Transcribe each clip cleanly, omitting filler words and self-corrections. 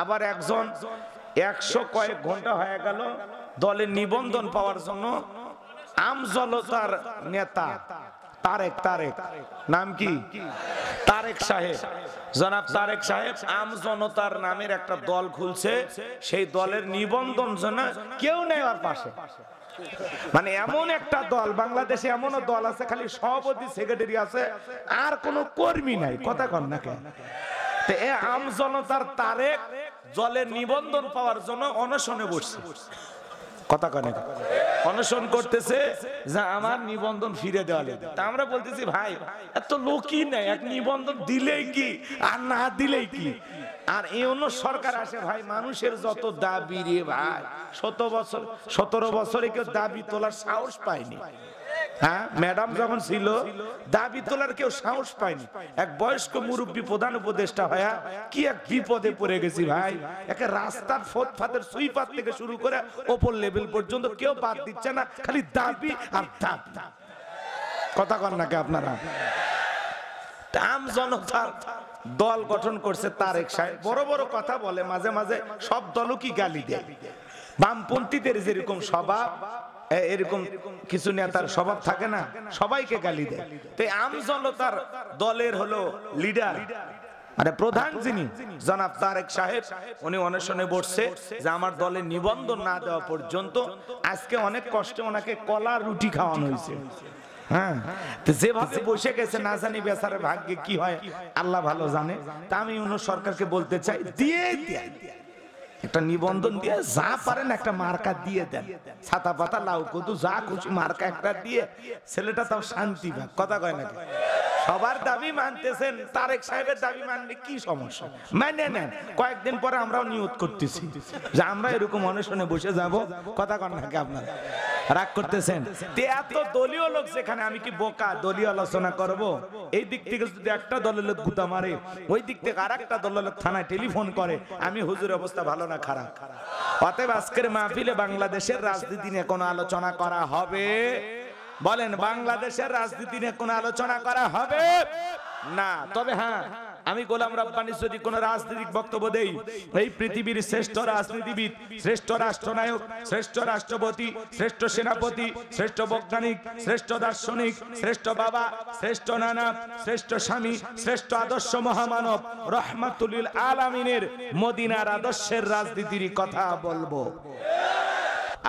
আবার একজন 100 কয়েক ঘন্টা হয়ে গেল দলের নিবন্ধন পাওয়ার জন্য আমজনতার নেতা তারেক নাম কি তারেক সাহেব, জনাব তারেক সাহেব আমজনতার নামের একটা দল খুলছে। সেই দলের নিবন্ধন জন্য কেউ নেই ওর পাশে। মানে এমন একটা দল, বাংলাদেশে এমনও দল আছে খালি সভাপতি সেক্রেটারি আছে আর কোনো কর্মী নাই। কথা কন না কেন? আমজনতার তারেক দলের নিবন্ধন পাওয়ার জন্য অনশনে বসছে। কথা কনে অনশন করতেছে যে আমার নিবন্ধন ফিরে দেওয়া লাগবে। তা আমরা বলতেছি ভাই এত লোকই নাই, এক নিবন্ধন দিলেই কি আর না দিলেই কি। আর এই অন্য সরকার আসে ভাই, মানুষের যত দাবি রে ভাই, 17 বছরে কেউ দাবি তোলার সাহস পায়নি। হ্যাঁ, ম্যাডাম যখন ছিল দাবি তোলার কেউ সাহস পায়নি। এক বয়স্ক মুরব্বী প্রধান উপদেষ্টা হয়া কি এক বিপদে পড়ে গেছি ভাই। একে রাস্তার ফুটপাতের সুইপার থেকে শুরু করে ওপর লেভেল পর্যন্ত কেউ বাদ দিচ্ছে না, খালি দাবি আর দাবি। কথা কন নাকি আপনারা? আম জনতার দল গঠন করছে তারেক সাহেব, বড় বড় কথা বলে, মাঝে মাঝে সব দলও কি গালি দেয়। বামপন্থীদের যেরকম স্বভাব, এরকম কিছু নেতার স্বভাব থাকে না, সবাইকে গালি দেয়। তো আম জনতার দলের হলো লিডার মানে প্রধান যিনি জনাব তারেক সাহেব, উনি অনশনে বসছে যে আমার দলের নিবন্ধন না দেওয়া পর্যন্ত। আজকে অনেক কষ্টে ওনাকে কলা রুটি খাওয়ানো হয়েছে। হ্যাঁ, যেভাবে বসে গেছে না জানি বেচারের ভাগ্যে কি হয় আল্লাহ ভালো জানে। তা আমি অন্য সরকারকে বলতে চাই, দিয়ে একটা নিবন্ধন দিয়ে যা পারেন একটা মার্কা দিয়ে দেন, ছাতা পাতা লাউ কদু যা খুশি মার্কা একটা দিয়ে ছেলেটা তাও শান্তি পাক। কথা কয় নাকি? সবার দাবি মানতেছেন, তারেক সাহেবের দাবি মানলে কি সমস্যা? মানে নেন, কয়েকদিন পরে আমরাও নিয়ত করতেছি যে আমরা এরকম অনশনে বসে যাব। কথা কন নাকি আপনারা? রাগ করতেছেন? এত দলীয় লোক যেখানে, আমি কি বোকা দলীয় আলোচনা করব? এই দিক থেকে যদি একটা দলের লোক গুতা মারে, ওই দিক থেকে আর একটা দলের লোক থানায় টেলিফোন করে, আমি হুজুরের অবস্থা ভালো না খারাপ? অতএব আজকের মাহফিলে বাংলাদেশের রাজনীতি নিয়ে কোনো আলোচনা করা হবে? বলেন, বাংলাদেশের রাজনীতি নিয়ে কোনো আলোচনা করা হবে না। তবে হ্যাঁ, আমি গোলাম রব্বানী যদি কোন রাজনৈতিক বক্তব্য দেই, এই পৃথিবীর শ্রেষ্ঠ রাজনীতিবিদ, শ্রেষ্ঠ রাষ্ট্রনায়ক, শ্রেষ্ঠ রাষ্ট্রপতি, শ্রেষ্ঠ সেনাপতি, শ্রেষ্ঠ বৈজ্ঞানিক, শ্রেষ্ঠ দার্শনিক, শ্রেষ্ঠ বাবা, শ্রেষ্ঠ নানা, শ্রেষ্ঠ স্বামী, শ্রেষ্ঠ আদর্শ মহামানব রহমাতুল লিল আলামিনের মদিনার আদর্শের রাজনীতির কথা বলবো।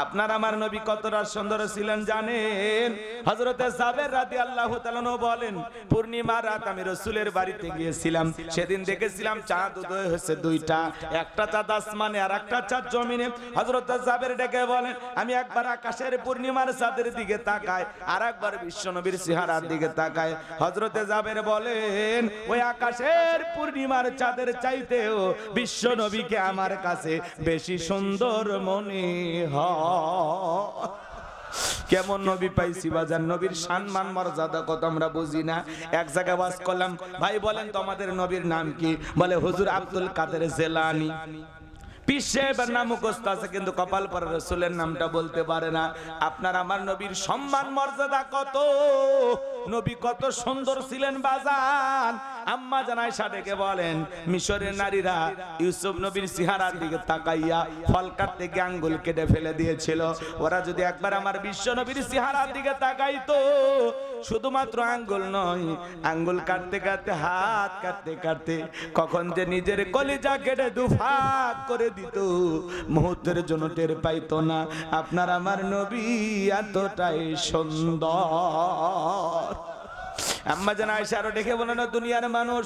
আপনার আমার নবী কতটা সুন্দর ছিলেন জানেন? হযরতে জাবের রাদিয়াল্লাহু তাআলা বলেন, পূর্ণিমা রাত আমি রাসূলের বাড়িতে গিয়েছিলাম। সেদিন দেখেছিলাম চাঁদ উদয় হয়েছে দুইটা, একটা চাঁদ আসমানে আর একটা চাঁদ জমিনে। হযরতে জাবের ডেকে বলেন, আমি একবার আকাশের পূর্ণিমার চাঁদের দিকে তাকাই, আর একবার বিশ্বনবীর চেহারার দিকে তাকাই। হযরতে জাবের বলেন, ওই আকাশের পূর্ণিমার চাঁদের চাইতেও বিশ্বনবীকে আমার কাছে বেশি সুন্দর মনে হয়। কেমন নবী পাইছি বাজার, নবীর সম্মান মর্যাদা কত আমরা বুঝি না। এক জায়গায় ওয়াজ করলাম, ভাই বলেন তো আমাদের নবীর নাম কি? বলে হুজুর আব্দুল কাদের জিলানী। পীর সাহেবের নাম মুখস্থ আছে কিন্তু কপাল পরে রাসূলের নামটা বলতে পারে না। আপনার আমার নবীর সম্মান মর্যাদা কত, নবী কত সুন্দর ছিলেন বাজান। আম্মা জান আয়েশা ডেকে বলেন, মিশরের নারীরা ইউসুফ নবীর চেহারার দিকে তাকাইয়া ফল কাটতে গিয়ে আঙ্গুল কেটে ফেলে দিয়েছিল। ওরা যদি একবার আমার বিশ্ব নবীর চেহারার দিকে তাকাইতো, শুধুমাত্র আঙ্গুল নয়, আঙ্গুল কাটতে কাটতে হাত কাটতে কাটতে কখন যে নিজের কলিজা কেটে দুফাক করে দিত, মুহূর্তের জন্য টের পাইতো না। আপনার আমার নবী এতটাই সুন্দর। আম্মা জান আয়েশা আরো দেখে বলেন, দুনিয়ার মানুষ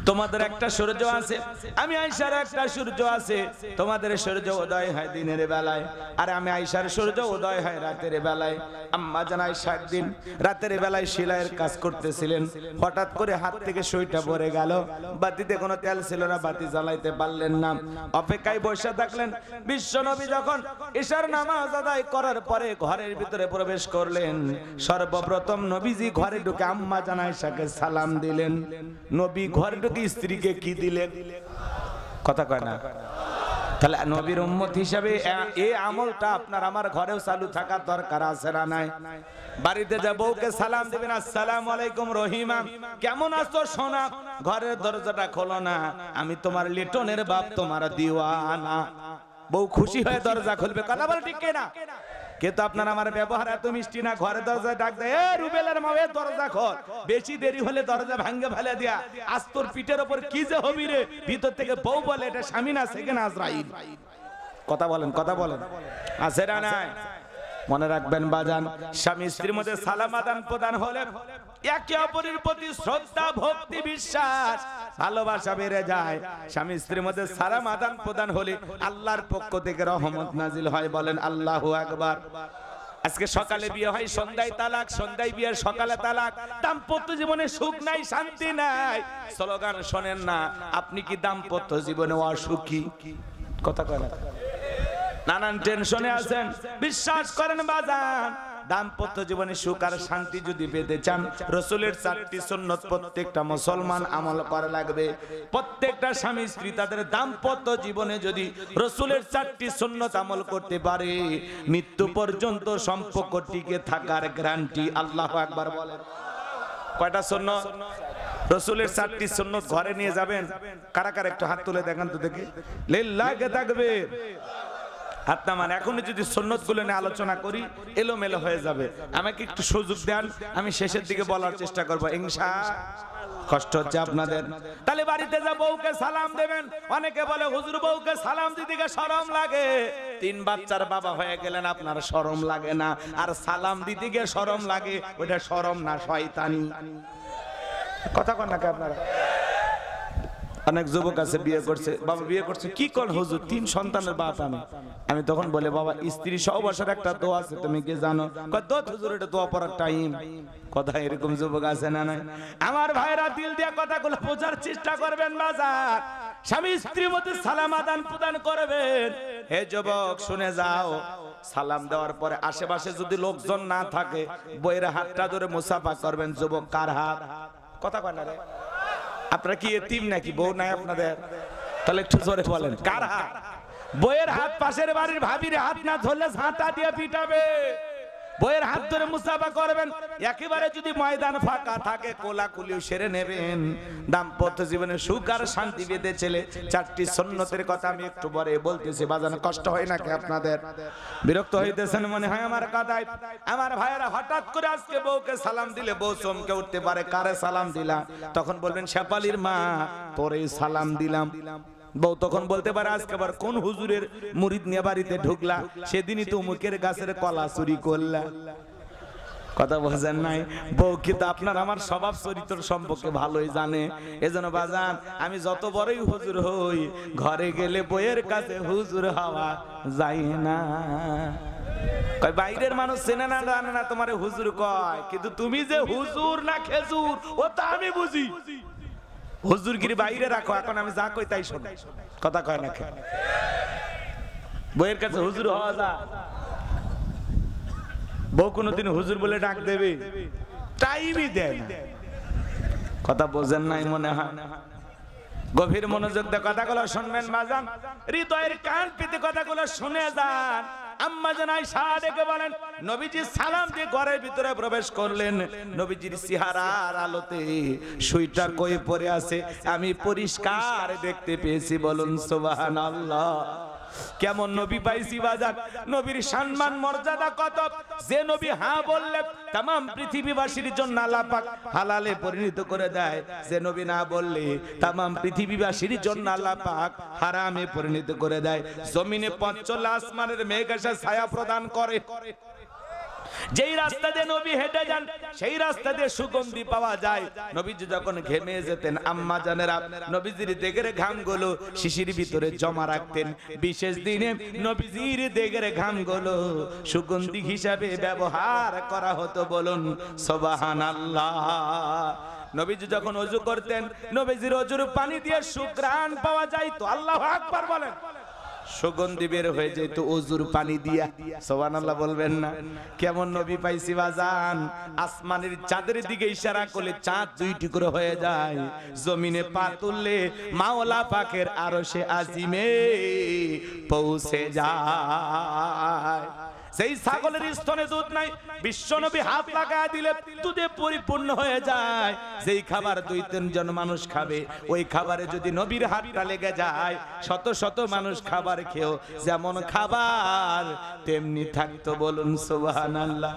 তোমাদের একটা সূর্য আছে, আমি আয়েশার একটা সূর্য আছে। তোমাদের সূর্য উদয় হয় দিনের বেলায়, আর আমি আয়েশার সূর্য উদয় হয় রাতের বেলায়। আম্মা জান আয়েশা একদিন রাতের বেলায় সেলাইয়ের কাজ করতেছিলেন, হঠাৎ করে হাত থেকে সুইটা পড়ে গেল। বাতিতে কোনো তেল ছিল না, বাতি জ্বালাইতে পারলেন না, অপেক্ষায় বসে থাকলেন। বিশ্বনবী যখন ঈশার নামাজ আদায় করার পরে ঘরের ভিতরে প্রবেশ করলেন, সর্বপ্রথম নবীজি ঘরে ঢুকে আম্মা জান আয়েশাকে সালাম দিলেন। নবী ঘরে ঢুকে স্ত্রীকে কি দিলেন? কথা কয় না। তাহলে নবীর উম্মত হিসাবে এই আমলটা আপনার আমার ঘরেও চালু থাকার দরকার আছে না নাই? বাড়িতে যা বউকে সালাম দিবেন, আসসালামু আলাইকুম রহিমা, কেমন আছো সোনা? ঘরের দরজাটা খোলো না, আমি তোমার লিটনের বাপ, তোমার দিওয়ানা। বউ খুশি হয়ে দরজা খুলবে, কথা বল ঠিক কিনা? কিন্তু আপনার আমার ব্যবহার এত মিষ্টি না, ঘরে দরজায় ডাক দেয়, এ রুবেলের মা, দরজা খোল। বেশি দেরি হলে দরজা ভাঙ্গে ফেলে দিয়া, আজ তোর পিঠের ওপর কি যে হবি রে। ভিতর থেকে বউ বলে, এটা স্বামী না, সেকেন্ড আজরাইল। কথা বলেন, কথা বলেন, আছে না নাই? মনে রাখবেন বাজান, স্বামী স্ত্রীর মধ্যে সালাম আদান প্রদান হলে একে অপরের প্রতি শ্রদ্ধা, ভক্তি, বিশ্বাস, ভালোবাসা বেড়ে যায়। স্বামী স্ত্রীর মধ্যে সালাম আদান প্রদান হলে আল্লাহর পক্ষ থেকে রহমত নাজিল হয়। বলেন আল্লাহু আকবার। আজকে সকালে বিয়ে হয়, সন্ধ্যায় তালাক, সন্ধ্যায় বিয়ে, সকালে তালাক। দাম্পত্য জীবনে সুখ নাই, শান্তি নাই। স্লোগান শোনেন না? আপনি কি দাম্পত্য জীবনে অসুখী? কথা কয় না? নানান টেনশনে আছেন। বিশ্বাস করেন বাজান, দাম্পত্য জীবনে সুখ আর শান্তি যদি পেতে চান, রাসূলের 4টি সুন্নাত প্রত্যেকটা মুসলমান আমল করা লাগবে। প্রত্যেকটা স্বামী স্ত্রী তাদের দাম্পত্য জীবনে যদি রাসূলের 4টি সুন্নাত আমল করতে পারে, মৃত্যু পর্যন্ত সম্পর্ক টিকে থাকার গ্যারান্টি। আল্লাহু আকবার বলেন। কয়টা সুন্নাত? রাসূলের 4টি সুন্নাত ঘরে নিয়ে যাবেন। কারা কারা একটু হাত তুলে দেখান তো দেখি। লিল্লাহি তাকবীর। হাত নামান। এখন যদি সুন্নতগুলো নিয়ে আলোচনা করি এলোমেলো হয়ে যাবে। আমাকে একটু সুযোগ দেন, আমি শেষের দিকে বলার চেষ্টা করব ইনশাআল্লাহ। কষ্ট হচ্ছে আপনাদের? তাহলে বাড়িতে যা বউকে সালাম দেবেন। অনেকে বলে হুজুর বউকে সালাম দিতে গিয়ে শরম লাগে। 3 বাচ্চার বাবা হয়ে গেলেন, আপনার শরম লাগে না? আর সালাম দিতে গিয়ে শরম লাগে, ওটা শরম না, শয়তানি। কথা কন নাকি আপনারা? অনেক যুবক আছে বিয়ে করছে, বাবা বিয়ে করছে, কি কোন হুজুর 3 সন্তানের বাপ আমি তখন বলে, বাবা স্ত্রী সহবাসের একটা দোয়া আছে, তুমি কি জানো? কত হুজুর, এটা দোয়া পড়ার টাইম। কথা এরকম যুবক আছে না নাই? আমার ভাইরা দিল দিয়ে কথাগুলো বোঝার চেষ্টা করবেন বাজার। স্বামী স্ত্রীর মধ্যে সালাম আদান প্রদান করবেন। হে যুবক শুনে যাও, সালাম দেওয়ার পরে আশেপাশে যদি লোকজন না থাকে, বইয়ের হাতটা ধরে মুসাফা করবেন। যুবক কার হাত? কথা কয় না রে? আপনারা কি এতিম নাকি? বউ নাই আপনাদের? তাহলে একটু জোরে বলেন, কার হাত? বইয়ের হাত। পাশের বাড়ির ভাবির হাত না ধরলে ঝাঁটা দিয়ে পিটাবে। বইয়ের হাত ধরে মুসাফা করবেন। একেবারে যদি ময়দান ফাঁকা থাকে, কোলাকুলিও সেরে নেবেন। দাম্পত্য জীবনে সুখ আর শান্তি পেতে ছেলে 4টি সুন্নতের কথা আমি একটু পরে বলতেছি। বাজান কষ্ট হয় নাকি আপনাদের? বিরক্ত হইতেছেন মনে হয় আমার কথায়? আমার ভাইয়েরা, হঠাৎ করে আজকে বউকে সালাম দিলে বউ চমকে উঠতে পারে। কারে সালাম দিলাম? তখন বলবেন শেফালির মা, তোরে সালাম দিলাম। বউ তখন বলতে পারে, আজকে আবার কোন হুজুরের মুরিদ নিয়ে বাড়িতে ঢুকলা? সেদিনই তো মুখের গাছের কলা চুরি করলা। কথা বোঝেন নাই? বউ কিন্তু আপনার আমার স্বভাব চরিত্র সম্পর্কে ভালোই জানে। এজন্য বাজান, আমি যত বড়ই হুজুর হই, ঘরে গেলে বইয়ের কাছে হুজুর হওয়া যায় না। কয় বাইরের মানুষ চেনে না, জানে না তোমারে হুজুর কয়, কিন্তু তুমি যে হুজুর না খেজুর ও তা আমি বুঝি। হুজুরগিরি বাইরে রাখো, এখন আমি যা কই তাই শোনো। কথা কয় না? বইয়ের কাছে হুজুর হওয়া যায়? বউ কোনদিন হুজুর বলে ডাক দেবে? টাইমই দেয় না। কথা বোঝেন নাই মনে হয়? গভীর মনোযোগ দিয়ে কথাগুলো শুনবেন বাজান, হৃদয়ের কান পেতে কথাগুলো শুনে যান। আম্মা জান আয়েশা ডেকে বলেন, নবীজি সালাম দিয়ে ঘরের ভিতরে প্রবেশ করলেন। নবীজির চেহারার আলোতে সুইটা কই পড়ে আছে আমি পরিষ্কার দেখতে পেয়েছি। বলুন সুবহানাল্লাহ। কেমন নবী পাইছি বাজার? নবীর সম্মান মর্যাদা কত! যে নবী হ্যাঁ বললে तमाम পৃথিবীবাসীর জন্য আল্লাহ পাক হালালে পরিণত করে দেয়। যে নবী না বললে तमाम পৃথিবীবাসীর জন্য আল্লাহ পাক হারামে পরিণত করে দেয়। জমিনে পঞ্চল আসমানের মেঘ এসে ছায়া প্রদান করে। যেই রাস্তা দিয়ে নবী হেঁটে যান সেই রাস্তা দিয়ে সুগন্ধি পাওয়া যায়। নবীজি যখন ঘেমে যেতেন, আম্মা জানেরা নবীজির দেগের ঘামগুলো শিশির ভিতরে জমা রাখতেন। বিশেষ দিনে নবীজির দেগের ঘামগুলো সুগন্ধি হিসাবে ব্যবহার করা হতো। বলুন সুবহানাল্লাহ। নবীজি যখন ওযু করতেন, নবীজির ওযুর পানি দিয়ে সুঘ্রাণ পাওয়া যায়। তো আল্লাহু আকবার বলেন। সুগন্ধি বের হয়ে যেত ওযুর পানি দিয়া। সুবহানাল্লাহ বলবেন না? কেমন নবী পাইছি বাজান! আসমানের চাঁদের দিকে ইশারা করলে চাঁদ 2 টুকরো হয়ে যায়। জমিনে পা তুললে মাওলা পাকের আরশে আজিমে পৌঁছে যায়। সেই ছাগলের স্তনে দুধ নাই, বিশ্বনবী হাত লাগায় দিলে দুধে পরিপূর্ণ হয়ে যায়। যেই খাবার 2-3 জন মানুষ খাবে, ওই খাবারে যদি নবীর হাতটা লেগে যায়, শত শত মানুষ খাবার খেয়েও যেমন খাবার তেমনি থাকতো। বলুন সুবহানাল্লাহ।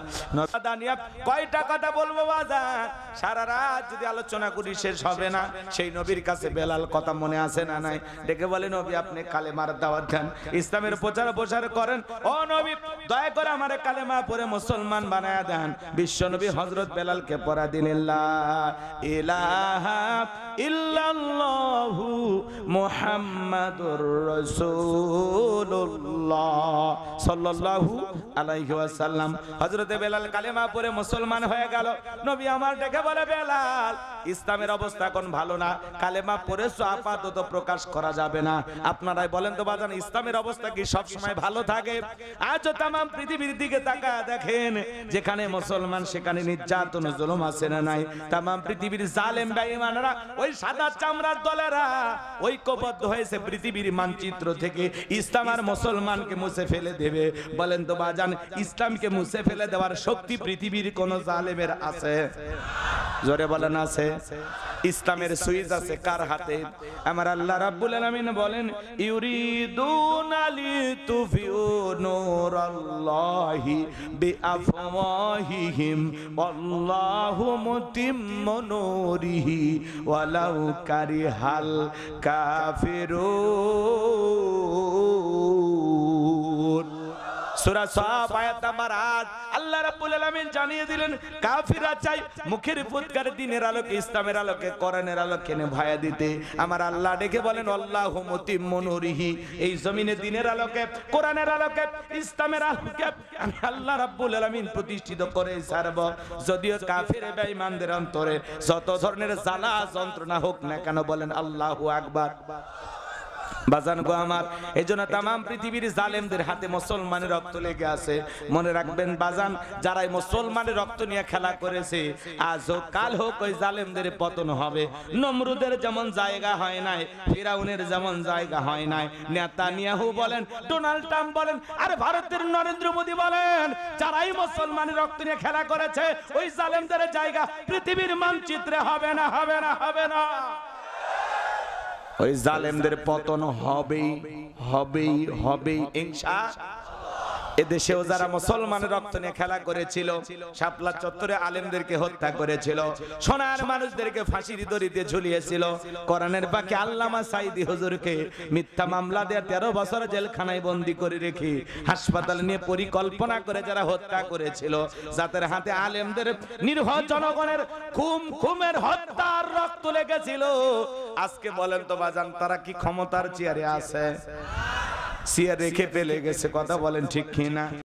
দানিয়া কয়টা কথা বলবো বাজার, সারা রাত যদি আলোচনা করি শেষ হবে না। সেই নবীর কাছে বেলাল কথা মনে আছে না নাই? ডেকে বলে, নবী আপনি কালেমার দাওয়াত দেন, ইসলামের প্রচার প্রসার করেন। ও নবী দয়া করে আমারে কালেমা পড়ে মুসলমান বানায়া দেন। বিশ্ব নবী হযরত বেলালকে পড়া দিলেন, লা ইলাহা ইল্লাল্লাহু মুহাম্মাদুর রাসূলুল্লাহ সাল্লাল্লাহু আলাইহি ওয়াসাল্লাম। হযরতে বেলাল কালেমা পড়ে মুসলমান হয়ে গেল। নবী আমার ডেকে বলে, বেলাল ইসলামের অবস্থা এখন ভালো না, কালেমা পড়েছো আপাতত প্রকাশ করা যাবে না। আপনারাই বলেন তো বাজান, ইসলামের অবস্থা কি সব সময় ভালো থাকে? আজ তাম পৃথিবীর দিকে তাকায় দেখেন, যেখানে মুসলমান সেখানে নির্যাতন জুলুম আছে না নাই? তাম পৃথিবীর জালেম বেঈমানরা, ওই সাদা চামড়ার দলেরা ঐক্যবদ্ধ হয়েছে পৃথিবীর মানচিত্র থেকে ইসলাম আর মুসলমানকে মুছে ফেলে দেবে। বলেন তো বাজান, ইসলামকে মুছে ফেলে দেওয়ার শক্তি পৃথিবীর কোন জালেমের আছে? জোরে বলেন আছে? ইসলামের সুইচ আছে কার হাতে? আমার আল্লাহ রাব্বুল আলামিন বলেন, ইউরিদুনা লিতুফিউ নূরাল্লাহি বিআফওয়াহিহিম ওয়াল্লাহু মুতিম্মু নূরিহি ওয়ালাউ কারিহাল কাফিরুন। সূরা সাফ আয়াত নাম্বার 8 আল্লাহ রাব্বুল আলামিন জানিয়ে দিলেন, কাফিররা চাই মুখের ফুৎকার দিনের আলোকে, ইসলামের আলোকে, কোরআনের আলোকে নেভায়া দিতে। আমার আল্লাহ ডেকে বলেন, আল্লাহু মুতিম্মু নূরিহি, এই জমিনে দিনের আলোকে, কোরআনের আলোকে, ইসলামের আলোকে আমি আল্লাহ রাব্বুল আলামিন প্রতিষ্ঠিত করে ছাড়ব। যদিও কাফির বেঈমানদের অন্তরে যত ধরনের জ্বালা যন্ত্রণা হোক না কেন, বলেন আল্লাহু আকবার। বাজান গো আমার, এজন্য তাম পৃথিবীর জালেমদের হাতে মুসলমানের রক্ত লেগে আছে। মনে রাখবেন বাজান, যারাই মুসলমানের রক্ত নিয়ে খেলা করেছে, আজ হোক কাল হোক ওই জালেমদের পতন হবে। নমরুদের যেমন জায়গা হয় নাই, ফিরাউনের যেমন জায়গা হয় নাই, নেতানিয়াহু বলেন, ডোনাল্ড ট্রাম্প বলেন, আর ভারতের নরেন্দ্র মোদী বলেন, যারাই মুসলমানের রক্ত নিয়ে খেলা করেছে, ওই জালেমদের জায়গা পৃথিবীর মানচিত্রে হবে না, হবে না, হবে না। ওই জালেমদের পতন হবেই, হবেই, হবেই ইনশাআল্লাহ। এদেশেও যারা মুসলমানের রক্ত নিয়ে খেলা করেছিল, শাপলা চত্বরে আলেমদেরকে হত্যা করেছিল, সোনার মানুষদেরকে ফাঁসির দড়িতে ঝুলিয়েছিল, কোরআনের পাকে আল্লামা সাইদি হুজুরকে মিথ্যা মামলা দিয়ে 13 বছর জেলখানায় বন্দী করে রেখে হাসপাতাল নিয়ে পরিকল্পনা করে যারা হত্যা করেছিল, যাদের হাতে আলেমদের নিরীহ জনগণের খুমের হত্যার রক্ত লেগেছিল, আজকে বলেন তো বাজান, তারা কি ক্ষমতার চেয়ারে আছে? চেয়ার রেখে পেলে গেছে? কথা বলেন ঠিক কিনা?